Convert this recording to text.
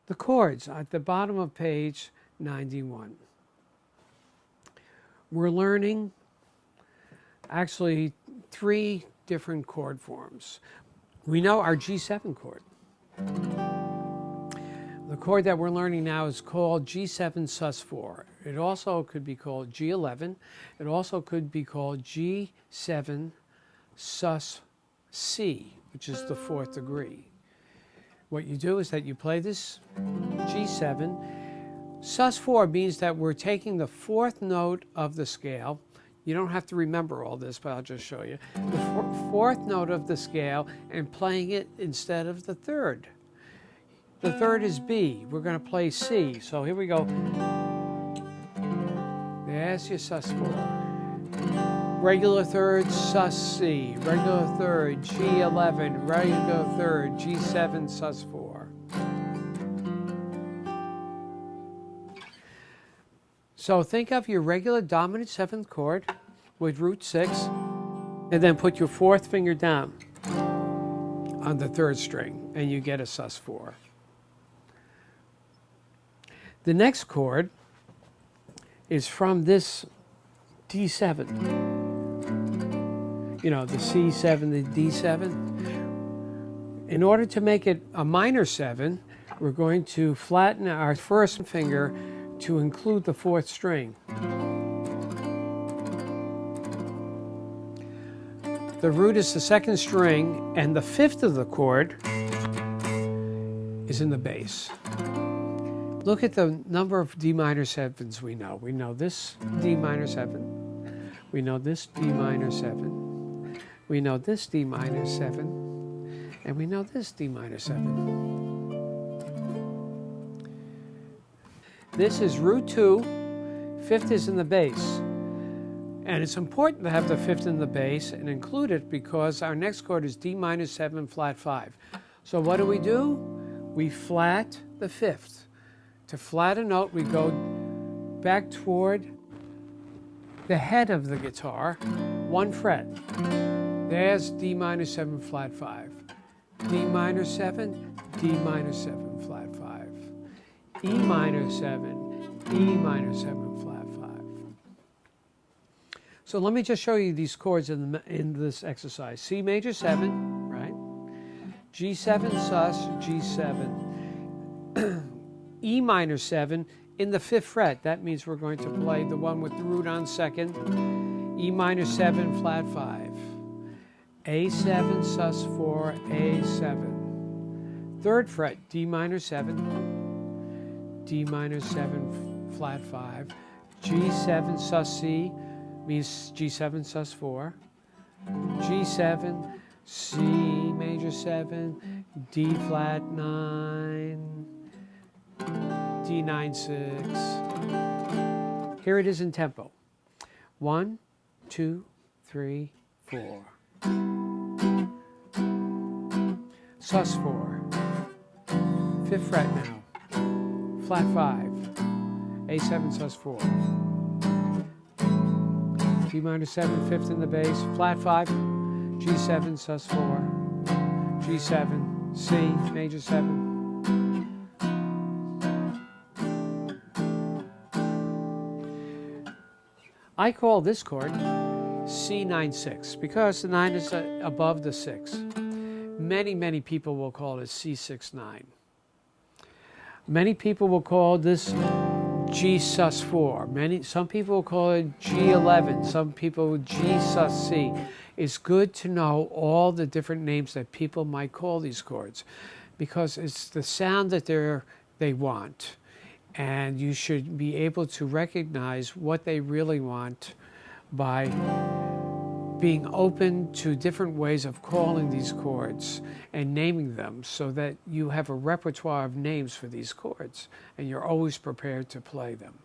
The chords at the bottom of page 91. We're learning actually 3 different chord forms. We know our G7 chord. The chord that we're learning now is called G7 sus4. It also could be called G11. It also could be called G7 sus C, which is the 4th degree. What you do is that you play this G7. Sus4 means that we're taking the 4th note of the scale. You don't have to remember all this, but I'll just show you. The 4th note of the scale and playing it instead of the 3rd. The 3rd is B. We're going to play C. So here we go. There's your sus4. Regular 3rd, sus C. Regular 3rd, G11. Regular 3rd, G7 sus4. So think of your regular dominant 7th chord with root 6, and then put your 4th finger down on the 3rd string, and you get a sus4. The next chord is from this D7. You know, the C7, the D7. In order to make it a minor 7, we're going to flatten our 1st finger to include the 4th string. The root is the 2nd string, and the 5th of the chord is in the bass. Look at the number of D minor 7s we know. We know this D minor 7. We know this D minor 7. We know this D minor 7. And we know this D minor 7. This is root 2. 5th is in the bass. And it's important to have the 5th in the bass and include it because our next chord is D minor 7 flat 5. So what do? We flat the 5th. To flat a note, we go back toward the head of the guitar, 1 fret. There's D minor 7 flat 5. D minor 7, D minor 7 flat 5. E minor 7, E minor 7 flat 5. So let me just show you these chords in this exercise. C major 7, right? G7 sus, G7. E minor 7 in the 5th fret. That means we're going to play the one with the root on 2nd. E minor 7 flat 5. A7 sus4, A7. 3rd fret, D minor 7. D minor 7 flat 5. G7 sus C means G7 sus4. G7, C major 7, D flat 9. D9 6. Here it is in tempo. 1, 2, 3, 4. Sus4. 5th fret now. Flat 5. A7 sus4. D minor 7, 5th in the bass. Flat 5. G7 sus4. G7. C major 7. I call this chord C9-6 because the 9 is above the 6. Many people will call it C6-9. Many people will call this G sus4. Some people will call it G11. Some people G sus C. It's good to know all the different names that people might call these chords because it's the sound that they want. And you should be able to recognize what they really want by being open to different ways of calling these chords and naming them so that you have a repertoire of names for these chords and you're always prepared to play them.